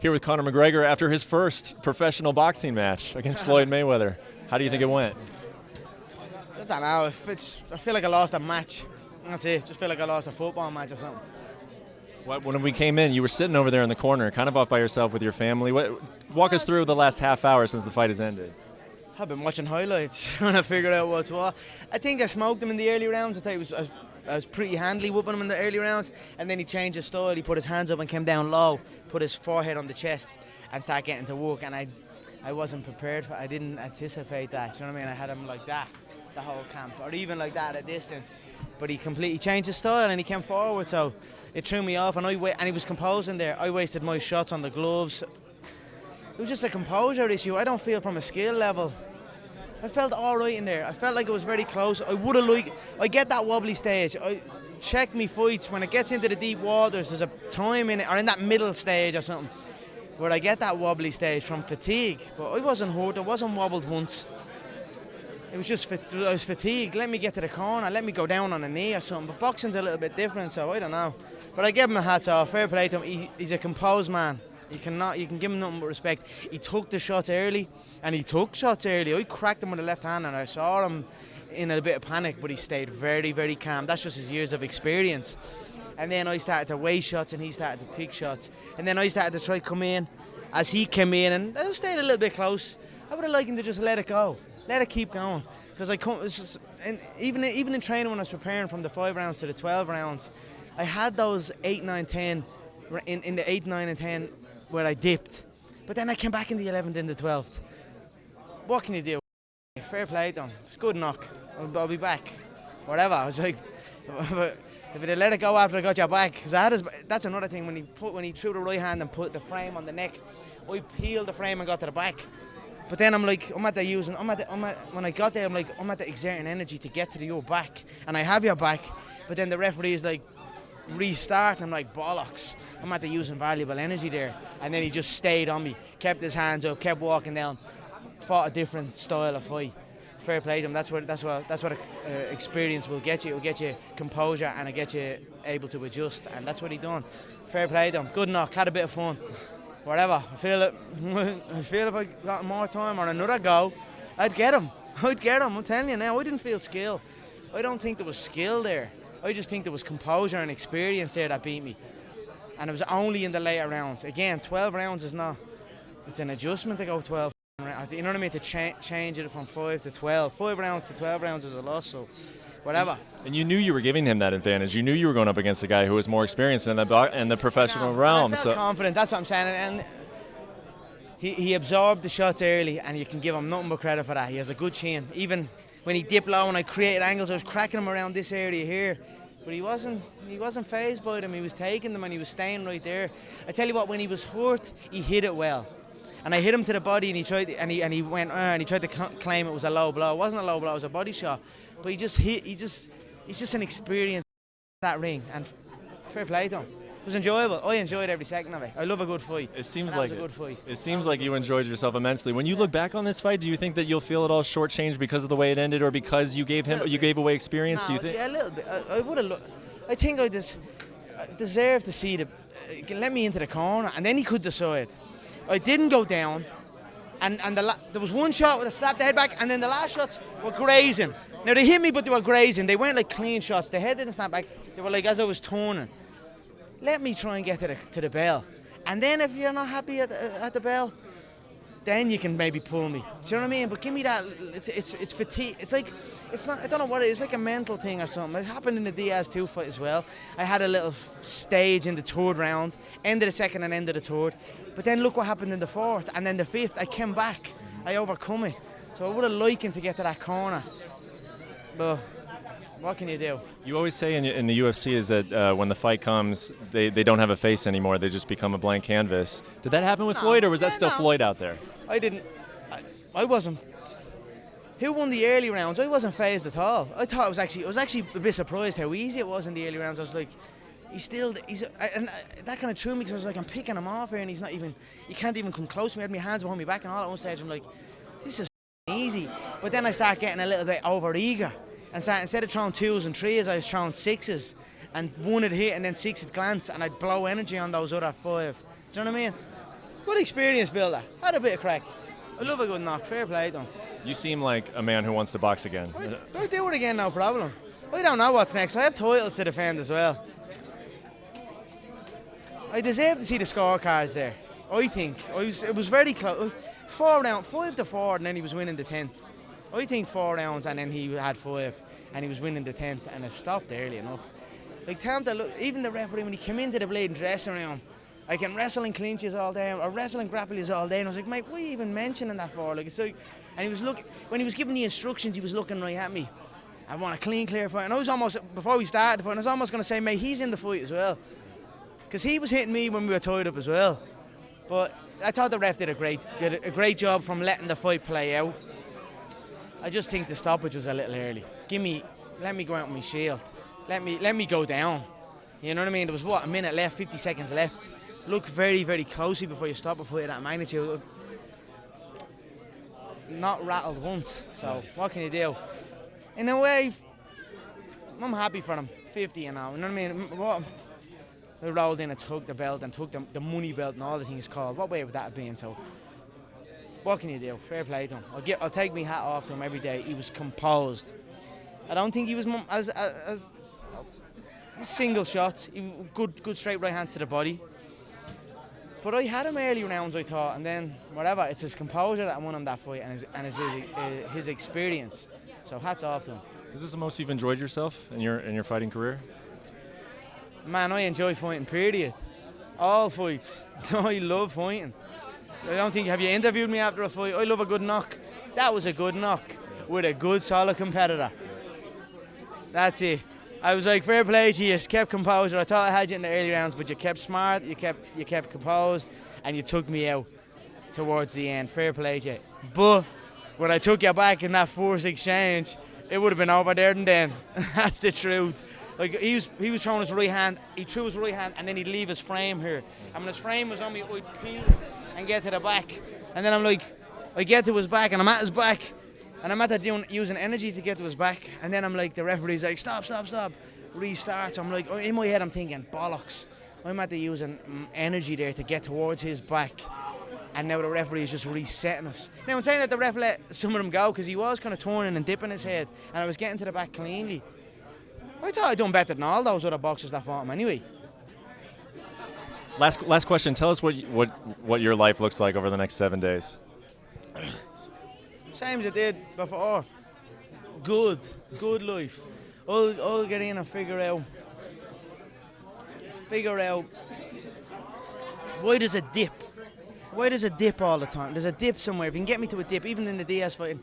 Here with Conor McGregor after his first professional boxing match against Floyd Mayweather. How do you think it went? I don't know. I feel like I lost a match. That's it. Just feel like I lost a football match or something. When we came in, you were sitting over there in the corner, kind of off by yourself with your family. Walk us through the last half hour since the fight has ended. I've been watching highlights trying to figure out what's what. I think I smoked him in the early rounds. I think I was pretty handily whooping him in the early rounds, and then he changed his style. He put his hands up and came down low, put his forehead on the chest, and started getting to work. And I wasn't prepared for it. I didn't anticipate that. You know what I mean? I had him like that the whole camp, or even like that at a distance. But he completely changed his style and he came forward, so it threw me off. And he was composing there. I wasted my shots on the gloves. It was just a composure issue. I don't feel from a skill level. I felt all right in there. I felt like it was very close. I get that wobbly stage. I check me fights when it gets into the deep waters. There's a time in it, or in that middle stage or something, where I get that wobbly stage from fatigue. But I wasn't hurt. I wasn't wobbled once. It was just I was fatigued. Let me get to the corner. Let me go down on a knee or something. But boxing's a little bit different, so I don't know. But I give him a hats off. Fair play to him. He's a composed man. You can give him nothing but respect. He took the shots early, and he took shots early. I cracked him with the left hand, and I saw him in a bit of panic, but he stayed very, very calm. That's just his years of experience. And then I started to waste shots, and he started to pick shots. And then I started to try to come in as he came in, and I stayed a little bit close. I would have liked him to just let it go. Let it keep going, because and even in training when I was preparing from the 5 rounds to the 12 rounds, I had those 8, 9, 10 in the 8, 9, and 10 where I dipped, but then I came back in the 11th and the 12th. What can you do? Fair play to him. It's good knock. I'll be back. Whatever. I was like, if they let it go after I got your back, because that's another thing when he threw the right hand and put the frame on the neck, I peeled the frame and got to the back. But then when I got there, I'm at the exerting energy to get to your back, and I have your back, but then the referee is like, restart, and I'm like, bollocks. I'm at the using valuable energy there. And then he just stayed on me, kept his hands up, kept walking down, fought a different style of fight. Fair play to him. That's what experience will get you. It will get you composure, and it get you able to adjust, and that's what he done. Fair play to him. Good knock. Had a bit of fun. Whatever. I feel if I got more time or another go, I'd get him. I'm telling you now. I didn't feel skill. I don't think there was skill there. I just think there was composure and experience there that beat me. And it was only in the later rounds. Again, 12 rounds is not. It's an adjustment to go 12 rounds. You know what I mean? To change it from 5 to 12. 5 rounds to 12 rounds is a loss. So, whatever. And you knew you were giving him that advantage. You knew you were going up against a guy who was more experienced in the professional realm. I felt confident. That's what I'm saying. And he absorbed the shots early, and you can give him nothing but credit for that. He has a good chin. Even when he dipped low and I created angles, I was cracking him around this area here. But he wasn't fazed by them. He was taking them, and he was staying right there. I tell you what, when he was hurt, he hit it well. And I hit him to the body, and he tried to claim it was a low blow. It wasn't a low blow, it was a body shot. But he's just an experience in that ring, and fair play to him. It was enjoyable. I enjoyed every second of it. I love a good fight. It seems like a good fight. It seems like you enjoyed yourself immensely. When you look back on this fight, do you think that you'll feel it all shortchanged because of the way it ended, or because you gave away experience? No, do you think? Yeah, a little bit. I would have. I think I deserved to see let me into the corner, and then he could decide. I didn't go down, and there was one shot where I slapped the head back, and then the last shots were grazing. Now they hit me, but they were grazing. They weren't like clean shots. The head didn't snap back. They were like as I was turning. Let me try and get to the bell, and then if you're not happy at the bell, then you can maybe pull me. Do you know what I mean? But give me that. It's fatigue. It's not. I don't know what it is. It's like a mental thing or something. It happened in the Diaz 2 fight as well. I had a little stage in the 3rd round, end of the 2nd and end of the 3rd. But then look what happened in the 4th and then the 5th. I came back. I overcome it. So I would have liked him to get to that corner. But what can you do? You always say in the UFC is that when the fight comes, they don't have a face anymore. They just become a blank canvas. Did that happen with Floyd, or was that still Floyd out there? I wasn't. Who won the early rounds? I wasn't fazed at all. I thought I was actually a bit surprised how easy it was in the early rounds. I was like, and that kind of threw me, because I was like, I'm picking him off here, and he can't even come close to me. I had my hands behind my back, and all at one stage I'm like, this is easy. But then I start getting a little bit over eager, and instead of throwing 2s and 3s, I was throwing 6s, and 1 would hit and then 6 would glance, and I'd blow energy on those other 5. Do you know what I mean? Good experience builder. Had a bit of crack. I love a good knock. Fair play to him. You seem like a man who wants to box again. I'll do it again, no problem. I don't know what's next. I have titles to defend as well. I deserve to see the scorecards there. I think. It was very close. 5-4, and then he was winning the 10th. I think 4 rounds, and then he had 5, and he was winning the 10th, and it stopped early enough. Like, even the referee, when he came into the bleeding dressing room, I can wrestle and clinches all day, or wrestle and grapple all day, and I was like, mate, what are you even mentioning that for? Like, it's like, and he was when he was giving the instructions, he was looking right at me. I want a clean, clear fight, and I was almost, before we started the fight, I was almost going to say, mate, he's in the fight as well, because he was hitting me when we were tied up as well. But I thought the ref did a great job from letting the fight play out. I just think the stoppage was a little early. Let me go out with my shield. Let me go down. You know what I mean? There was a minute left, 50 seconds left. Look very, very closely before you stop a fight of that magnitude. Not rattled once. So what can you do? In a way, I'm happy for him. 50, you know. You know what I mean? They rolled in and took the belt and took the money belt and all the things called. What way would that have been? So what can you do? Fair play to him. I'll take my hat off to him every day. He was composed. I don't think he was as single shots. Good straight right hands to the body. But I had him early rounds, I thought, and then whatever. It's his composure that won him that fight, and his experience. So hats off to him. Is this the most you've enjoyed yourself in your fighting career? Man, I enjoy fighting. Period. All fights. I love fighting. I don't think. Have you interviewed me after a fight? I love a good knock. That was a good knock with a good, solid competitor. That's it. I was like, fair play to you. Kept composure. I thought I had you in the early rounds, but you kept smart. You kept composed, and you took me out towards the end. Fair play to you. But when I took you back in that forced exchange, it would have been over there and then. That's the truth. Like, he was throwing his right hand. He threw his right hand, and then he'd leave his frame here. And when his frame was on me, I'd peel and get to the back. And then I'm like, I get to his back, and I'm at his back. And I'm at that using energy to get to his back. And then I'm like, the referee's like, stop. Restarts. I'm like, in my head, I'm thinking, bollocks. I'm at the using energy there to get towards his back. And now the referee is just resetting us. Now, I'm saying that the ref let some of them go because he was kind of turning and dipping his head. And I was getting to the back cleanly. I thought I'd done better than all those other boxers that fought him anyway. Last question. Tell us what your life looks like over the next 7 days. Same as it did before. Good life. I'll get in and figure out why there's a dip. Why there's a dip all the time? There's a dip somewhere. If you can get me to a dip, even in the Diaz fighting,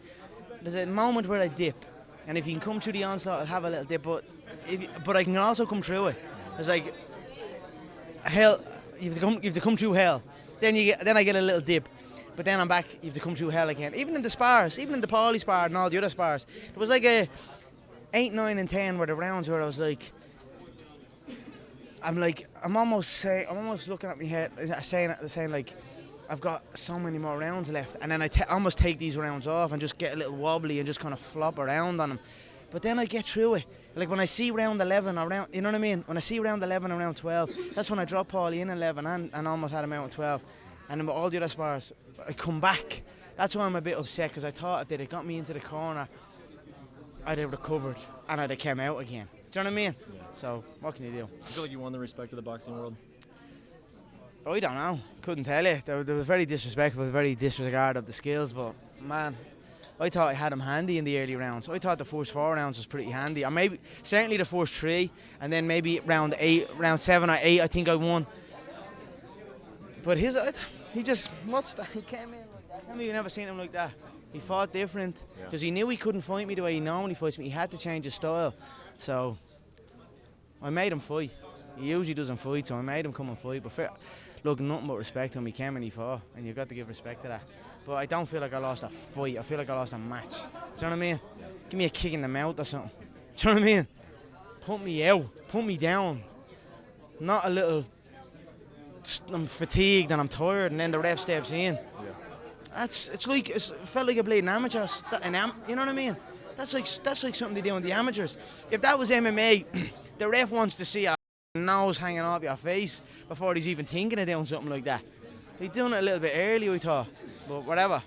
there's a moment where I dip. And if you can come through the onslaught, I'll have a little dip. But I can also come through it. It's like hell. You have to come through hell. Then I get a little dip. But then I'm back. You have to come through hell again. Even in the spars, even in the Paulie spar and all the other spars, there was like a 8, 9, and 10 were the rounds where I was like, I'm almost looking at my head, saying like, I've got so many more rounds left, and then I almost take these rounds off and just get a little wobbly and just kind of flop around on them. But then I get through it. Like when I see round 11 or round, you know what I mean? When I see round 11 and round 12, that's when I drop Paulie in 11 and almost had him out in 12. And then with all the other spars, I come back. That's why I'm a bit upset, because I thought if they'd have got me into the corner, I'd have recovered and I'd have come out again. Do you know what I mean? Yeah. So what can you do? You feel like you won the respect of the boxing world? I don't know. Couldn't tell you. They were very disrespectful, very disregard of the skills. But man, I thought I had him handy in the early rounds. I thought the first 4 rounds was pretty handy, or maybe certainly the first 3, and then maybe round 7 or 8, I think I won. But he just, what's that? He came in like that. I mean, you've never seen him like that. He fought different because he knew he couldn't fight me the way he normally fights me. He had to change his style. So I made him fight. He usually doesn't fight, so I made him come and fight. But look, nothing but respect to him. He came and he fought, and you've got to give respect to that. But I don't feel like I lost a fight. I feel like I lost a match. Do you know what I mean? Give me a kick in the mouth or something. Do you know what I mean? Put me out. Put me down. Not a little, I'm fatigued and I'm tired, and then the ref steps in. Yeah. It felt like a bleeding amateurs. You know what I mean? That's like something they do in the amateurs. If that was MMA, the ref wants to see a nose hanging off your face before he's even thinking of doing something like that. He'd done it a little bit early, we thought, but whatever.